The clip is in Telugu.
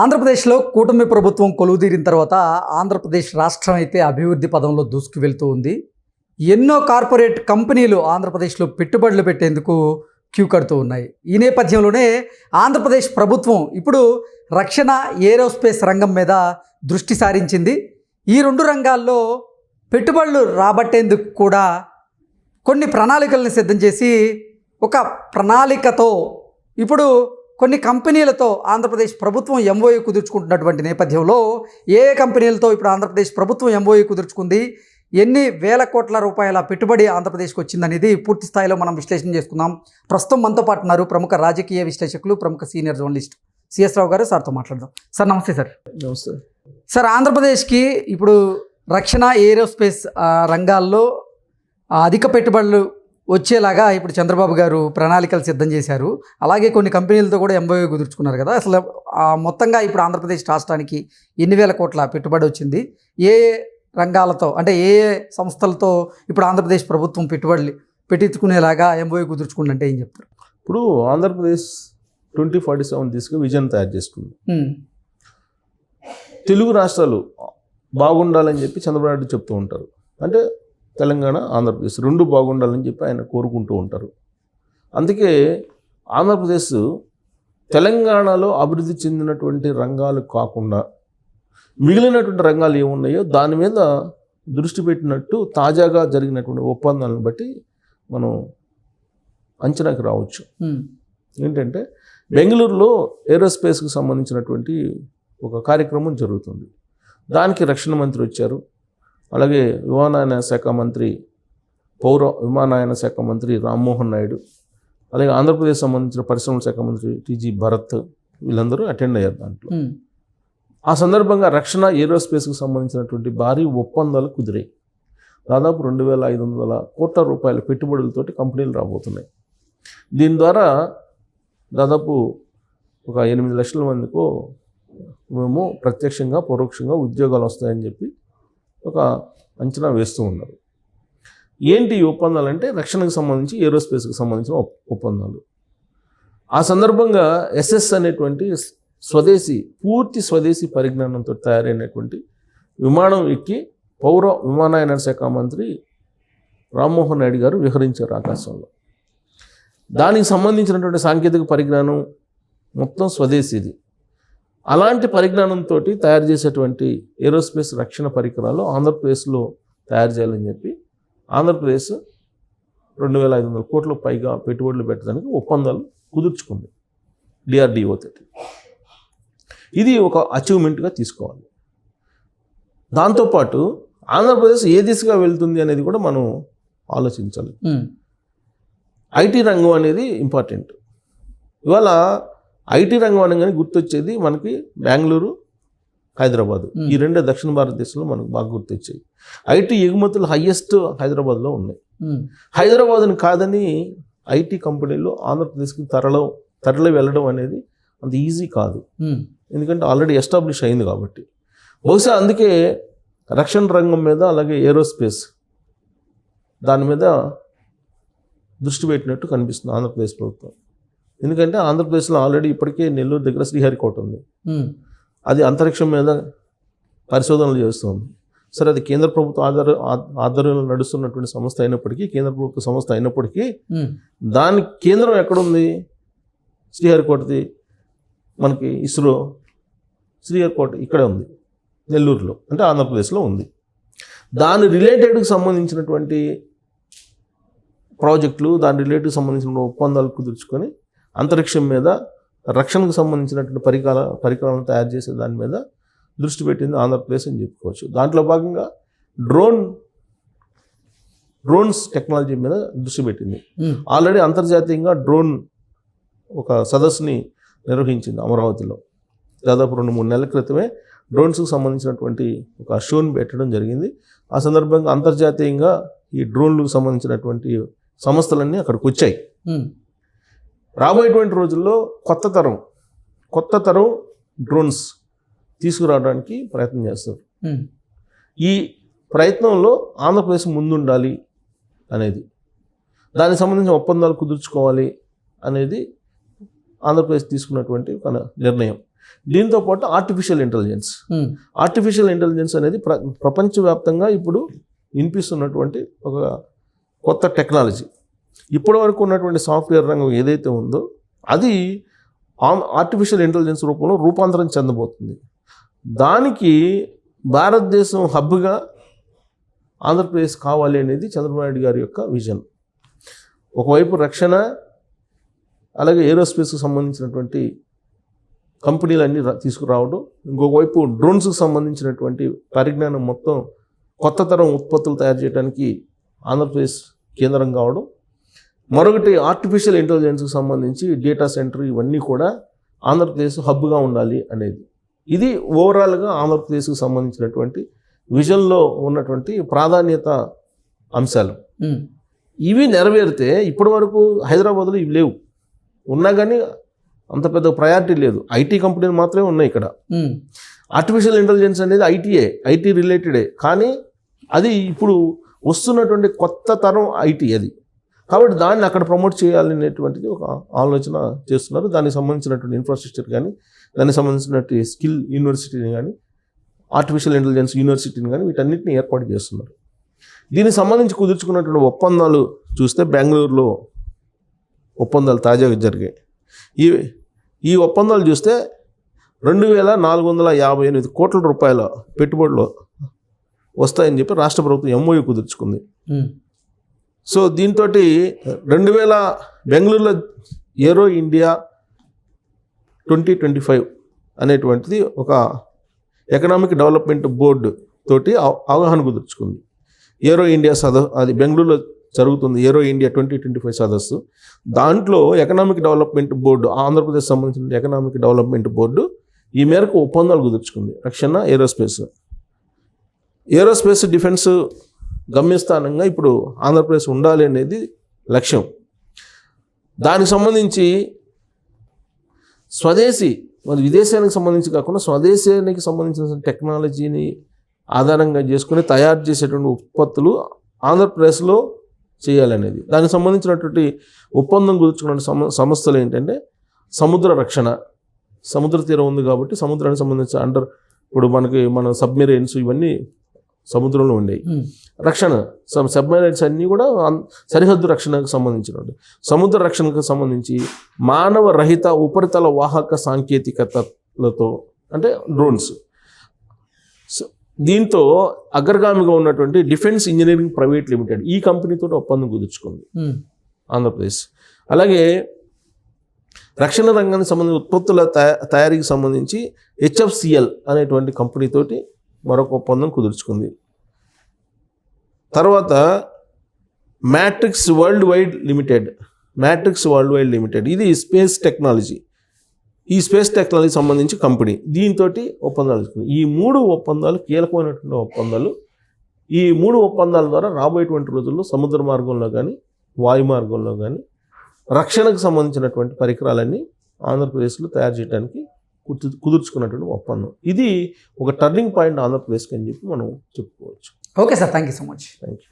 ఆంధ్రప్రదేశ్లో కూటమి ప్రభుత్వం కొలువుదీరిన తర్వాత ఆంధ్రప్రదేశ్ రాష్ట్రం అయితే అభివృద్ధి పదంలో దూసుకు వెళ్తూ ఉంది. ఎన్నో కార్పొరేట్ కంపెనీలు ఆంధ్రప్రదేశ్లో పెట్టుబడులు పెట్టేందుకు క్యూ కడుతూ ఉన్నాయి. ఈ నేపథ్యంలోనే ఆంధ్రప్రదేశ్ ప్రభుత్వం ఇప్పుడు రక్షణ ఏరోస్పేస్ రంగం మీద దృష్టి సారించింది. ఈ రెండు రంగాల్లో పెట్టుబడులు రాబట్టేందుకు కూడా కొన్ని ప్రణాళికలను సిద్ధం చేసి ఒక ప్రణాళికతో ఇప్పుడు కొన్ని కంపెనీలతో ఆంధ్రప్రదేశ్ ప్రభుత్వం ఎంఓయూ కుదుర్చుకుంటున్నటువంటి నేపథ్యంలో ఏ కంపెనీలతో ఇప్పుడు ఆంధ్రప్రదేశ్ ప్రభుత్వం ఎంఓయూ కుదుర్చుకుంది, ఎన్ని వేల కోట్ల రూపాయల పెట్టుబడి ఆంధ్రప్రదేశ్కి వచ్చిందనేది పూర్తి స్థాయిలో మనం విశ్లేషణ చేసుకుందాం. ప్రస్తుతం మనతో పాటు ఉన్నారు ప్రముఖ రాజకీయ విశ్లేషకులు, ప్రముఖ సీనియర్ జర్నలిస్ట్ సిఎస్ రావు గారు. సార్తో మాట్లాడదాం. సార్ నమస్తే. సార్ నమస్తే. సార్, ఆంధ్రప్రదేశ్కి ఇప్పుడు రక్షణ ఏరోస్పేస్ రంగాల్లో అధిక పెట్టుబడులు వచ్చేలాగా ఇప్పుడు చంద్రబాబు గారు ప్రణాళికలు సిద్ధం చేశారు. అలాగే కొన్ని కంపెనీలతో కూడా ఎంఓయూ కుదుర్చుకున్నారు కదా. అసలు మొత్తంగా ఇప్పుడు ఆంధ్రప్రదేశ్ రాష్ట్రానికి ఎన్ని వేల కోట్ల పెట్టుబడి వచ్చింది, ఏ రంగాలతో అంటే ఏ సంస్థలతో ఇప్పుడు ఆంధ్రప్రదేశ్ ప్రభుత్వం పెట్టుబడులు పెట్టించుకునేలాగా ఎంఓయూ కుదుర్చుకుంటే ఏం చెప్తారు? ఇప్పుడు ఆంధ్రప్రదేశ్ 2047 తీసుకుని విజన్ తయారు చేసుకుంది. తెలుగు రాష్ట్రాలు బాగుండాలని చెప్పి చంద్రబాబు నాయుడు చెప్తూ ఉంటారు. అంటే తెలంగాణ, ఆంధ్రప్రదేశ్ రెండు బాగుండాలని చెప్పి ఆయన కోరుకుంటూ ఉంటారు. అందుకే ఆంధ్రప్రదేశ్ తెలంగాణలో అభివృద్ధి చెందినటువంటి రంగాలు కాకుండా మిగిలినటువంటి రంగాలు ఏమున్నాయో దాని మీద దృష్టి పెట్టినట్టు తాజాగా జరిగినటువంటి ఒప్పందాలను బట్టి మనం అంచనాకి రావచ్చు. ఏంటంటే బెంగళూరులో ఏరోస్పేస్కి సంబంధించినటువంటి ఒక కార్యక్రమం జరుగుతుంది. దానికి రక్షణ మంత్రి వచ్చారు. అలాగే విమానయాన శాఖ మంత్రి, పౌర విమానయాన శాఖ మంత్రి రామ్మోహన్ నాయుడు, అలాగే ఆంధ్రప్రదేశ్ సంబంధించిన పరిశ్రమల శాఖ మంత్రి టీజీ భరత్, వీళ్ళందరూ అటెండ్ అయ్యారు దాంట్లో. ఆ సందర్భంగా రక్షణ ఏరోస్పేస్కి సంబంధించినటువంటి భారీ ఒప్పందాలు కుదిరాయి. దాదాపు 2,500 కోట్ల రూపాయల పెట్టుబడులతోటి కంపెనీలు రాబోతున్నాయి. దీని ద్వారా దాదాపు ఒక 8 లక్షల మందికి మేము ప్రత్యక్షంగా పరోక్షంగా ఉద్యోగాలు వస్తాయని చెప్పి ఒక అంచనా వేస్తూ ఉన్నారు. ఏంటి ఈ ఒప్పందాలు అంటే రక్షణకు సంబంధించి ఏరోస్పేస్కి సంబంధించిన ఒప్పందాలు. ఆ సందర్భంగా ఎస్ఎస్ అనేటువంటి పూర్తి స్వదేశీ పరిజ్ఞానంతో తయారైనటువంటి విమానం ఎక్కి పౌర విమానయాన శాఖ మంత్రి రామ్మోహన్ నాయుడు గారు విహరించారు ఆకాశంలో. దానికి సంబంధించినటువంటి సాంకేతిక పరిజ్ఞానం మొత్తం స్వదేశీది. అలాంటి పరిజ్ఞానంతో తయారు చేసేటువంటి ఏరోస్పేస్ రక్షణ పరికరాలు ఆంధ్రప్రదేశ్లో తయారు చేయాలని చెప్పి ఆంధ్రప్రదేశ్ 2,500 కోట్ల పైగా పెట్టుబడులు పెట్టడానికి ఒప్పందాలు కుదుర్చుకుంది డిఆర్డిఓ తోటి. ఇది ఒక అచీవ్మెంట్గా తీసుకోవాలి. దాంతోపాటు ఆంధ్రప్రదేశ్ ఏ దిశగా వెళ్తుంది అనేది కూడా మనం ఆలోచించాలి. ఐటీ రంగం అనేది ఇంపార్టెంట్. ఇవాళ ఐటీ రంగం అనగానే గుర్తొచ్చేది మనకి బెంగళూరు, హైదరాబాదు. ఈ రెండే దక్షిణ భారతదేశంలో మనకు బాగా గుర్తొచ్చాయి. ఐటీ ఎగుమతులు హైయెస్ట్ హైదరాబాద్లో ఉన్నాయి. హైదరాబాద్ని కాదని ఐటీ కంపెనీలు ఆంధ్రప్రదేశ్కి తరలి వెళ్ళడం అనేది అంత ఈజీ కాదు. ఎందుకంటే ఆల్రెడీ ఎస్టాబ్లిష్ అయింది కాబట్టి. బహుశా అందుకే రక్షణ రంగం మీద అలాగే ఏరోస్పేస్ దాని మీద దృష్టి పెట్టినట్టు కనిపిస్తుంది ఆంధ్రప్రదేశ్ ప్రభుత్వం. ఎందుకంటే ఆంధ్రప్రదేశ్లో ఆల్రెడీ ఇప్పటికే నెల్లూరు దగ్గర శ్రీహరికోట ఉంది. అది అంతరిక్షం మీద పరిశోధనలు చేస్తుంది. సరే, అది కేంద్ర ప్రభుత్వ ఆధ్వర్యంలో నడుస్తున్నటువంటి సంస్థ అయినప్పటికీ, కేంద్ర ప్రభుత్వ సంస్థ అయినప్పటికీ దాని కేంద్రం ఎక్కడుంది? శ్రీహరికోటది మనకి ఇస్రో శ్రీహరికోట ఇక్కడే ఉంది, నెల్లూరులో, అంటే ఆంధ్రప్రదేశ్లో ఉంది. దాని రిలేటెడ్కి సంబంధించినటువంటి ప్రాజెక్టులు, దాని రిలేటెడ్కి సంబంధించిన ఒప్పందాలు కుదుర్చుకొని అంతరిక్షం మీద రక్షణకు సంబంధించినటువంటి పరికరాలను తయారు చేసే దాని మీద దృష్టి పెట్టింది ఆంధ్రప్రదేశ్ అని చెప్పుకోవచ్చు. దాంట్లో భాగంగా డ్రోన్స్ టెక్నాలజీ మీద దృష్టి పెట్టింది. ఆల్రెడీ అంతర్జాతీయంగా డ్రోన్ ఒక సదస్సుని నిర్వహించింది అమరావతిలో. దాదాపు 2-3 నెలల క్రితమే డ్రోన్స్కి సంబంధించినటువంటి ఒక షోని పెట్టడం జరిగింది. ఆ సందర్భంగా అంతర్జాతీయంగా ఈ డ్రోన్లకు సంబంధించినటువంటి సంస్థలన్నీ అక్కడికి వచ్చాయి. రాబోయేటువంటి రోజుల్లో కొత్త తరం డ్రోన్స్ తీసుకురావడానికి ప్రయత్నం చేస్తారు. ఈ ప్రయత్నంలో ఆంధ్రప్రదేశ్ ముందుండాలి అనేది, దానికి సంబంధించిన ఒప్పందాలు కుదుర్చుకోవాలి అనేది ఆంధ్రప్రదేశ్ తీసుకున్నటువంటి ఒక నిర్ణయం. దీంతో పాటు ఆర్టిఫిషియల్ ఇంటెలిజెన్స్. ఆర్టిఫిషియల్ ఇంటెలిజెన్స్ అనేది ప్రపంచవ్యాప్తంగా ఇప్పుడు వినిపిస్తున్నటువంటి ఒక కొత్త టెక్నాలజీ. ఇప్పటి వరకు ఉన్నటువంటి సాఫ్ట్వేర్ రంగం ఏదైతే ఉందో అది ఆర్టిఫిషియల్ ఇంటెలిజెన్స్ రూపంలో రూపాంతరం చెందబోతుంది. దానికి భారతదేశం హబ్గా ఆంధ్రప్రదేశ్ కావాలి అనేది చంద్రబాబు నాయుడు గారి యొక్క విజన్. ఒకవైపు రక్షణ, అలాగే ఏరోస్పేస్కి సంబంధించినటువంటి కంపెనీలన్నీ తీసుకురావడం, ఇంకొక వైపు డ్రోన్స్కి సంబంధించినటువంటి పరిజ్ఞానం మొత్తం కొత్త తరం ఉత్పత్తులు తయారు చేయడానికి ఆంధ్రప్రదేశ్ కేంద్రం కావడం, మరొకటి ఆర్టిఫిషియల్ ఇంటెలిజెన్స్కి సంబంధించి డేటా సెంటర్, ఇవన్నీ కూడా ఆంధ్రప్రదేశ్ హబ్గా ఉండాలి అనేది. ఇది ఓవరాల్గా ఆంధ్రప్రదేశ్కి సంబంధించినటువంటి విజన్లో ఉన్నటువంటి ప్రాధాన్యత అంశాలు. ఇవి నెరవేరితే ఇప్పటి వరకు హైదరాబాద్లో ఇవి లేవు, ఉన్నా కానీ అంత పెద్ద ప్రయారిటీ లేదు. ఐటీ కంపెనీలు మాత్రమే ఉన్నాయి ఇక్కడ. ఆర్టిఫిషియల్ ఇంటెలిజెన్స్ అనేది ఐటీ రిలేటెడే, కానీ అది ఇప్పుడు వస్తున్నటువంటి కొత్త తరం ఐటీ అది. కాబట్టి దాన్ని అక్కడ ప్రమోట్ చేయాలనేటువంటిది ఒక ఆలోచన చేస్తున్నారు. దానికి సంబంధించినటువంటి ఇన్ఫ్రాస్ట్రక్చర్ కానీ, దానికి సంబంధించినటువంటి స్కిల్ యూనివర్సిటీని కానీ, ఆర్టిఫిషియల్ ఇంటెలిజెన్స్ యూనివర్సిటీని కానీ, వీటన్నిటిని ఏర్పాటు చేస్తున్నారు. దీనికి సంబంధించి కుదుర్చుకున్నటువంటి ఒప్పందాలు చూస్తే బెంగళూరులో ఒప్పందాలు తాజాగా జరిగాయి. ఈ ఒప్పందాలు చూస్తే 2,458 కోట్ల రూపాయల పెట్టుబడులు వస్తాయని చెప్పి రాష్ట్ర ప్రభుత్వం ఎంఓయూ కుదుర్చుకుంది. సో దీంతో బెంగళూరులో ఏరో ఇండియా 2025 అనేటువంటిది ఒక ఎకనామిక్ డెవలప్మెంట్ బోర్డు తోటి అవగాహన కుదుర్చుకుంది. ఏరో ఇండియా అది బెంగళూరులో జరుగుతుంది. ఏరో ఇండియా 2025 సదస్సు. దాంట్లో ఎకనామిక్ డెవలప్మెంట్ బోర్డు, ఆంధ్రప్రదేశ్ సంబంధించిన ఎకనామిక్ డెవలప్మెంట్ బోర్డు ఈ మేరకు ఒప్పందాలు కుదుర్చుకుంది. రక్షణ, ఏరోస్పేస్ డిఫెన్స్ గమ్యస్థానంగా ఇప్పుడు ఆంధ్రప్రదేశ్ ఉండాలి అనేది లక్ష్యం. దానికి సంబంధించి స్వదేశీ, మరి విదేశానికి సంబంధించి కాకుండా స్వదేశానికి సంబంధించిన టెక్నాలజీని ఆధారంగా చేసుకుని తయారు చేసేటువంటి ఉత్పత్తులు ఆంధ్రప్రదేశ్లో చేయాలనేది. దానికి సంబంధించినటువంటి ఒప్పందం కుదుర్చుకున్న సంస్థలు ఏంటంటే సముద్ర రక్షణ, సముద్ర తీరం ఉంది కాబట్టి సముద్రానికి సంబంధించిన ఇప్పుడు మన సబ్మెరైన్స్ ఇవన్నీ సముద్రంలో ఉండేవి. రక్షణ, సబ్మెరైన్స్ అన్నీ కూడా సరిహద్దు రక్షణకు సంబంధించినవి. సముద్ర రక్షణకు సంబంధించి మానవ రహిత ఉపరితల వాహక సాంకేతికతలతో, అంటే డ్రోన్స్. దీంతో అగ్రగామిగా ఉన్నటువంటి డిఫెన్స్ ఇంజనీరింగ్ ప్రైవేట్ లిమిటెడ్ ఈ కంపెనీతో ఒప్పందం కుదుర్చుకుంది ఆంధ్రప్రదేశ్. అలాగే రక్షణ రంగానికి సంబంధించిన ఉత్పత్తుల తయారీకి సంబంధించి HFCL అనేటువంటి కంపెనీతోటి మరొక ఒప్పందం కుదుర్చుకుంది. తర్వాత మ్యాట్రిక్స్ వరల్డ్ వైడ్ లిమిటెడ్ ఇది స్పేస్ టెక్నాలజీ. ఈ స్పేస్ టెక్నాలజీ సంబంధించి కంపెనీ, దీంతో ఒప్పందాలు తీసుకుంది. ఈ 3 ఒప్పందాలు కీలకమైనటువంటి ఒప్పందాలు. ఈ 3 ఒప్పందాల ద్వారా రాబోయేటువంటి రోజుల్లో సముద్ర మార్గంలో కానీ, వాయు మార్గంలో కానీ రక్షణకు సంబంధించినటువంటి పరికరాలన్నీ ఆంధ్రప్రదేశ్లో తయారు చేయడానికి కుదుర్చుకున్నటువంటి ఒప్పందం. ఇది ఒక టర్నింగ్ పాయింట్ ఆంధ్రప్రదేశ్కి అని చెప్పి మనం చెప్పుకోవచ్చు. Okay sir, thank you so much. Thank you.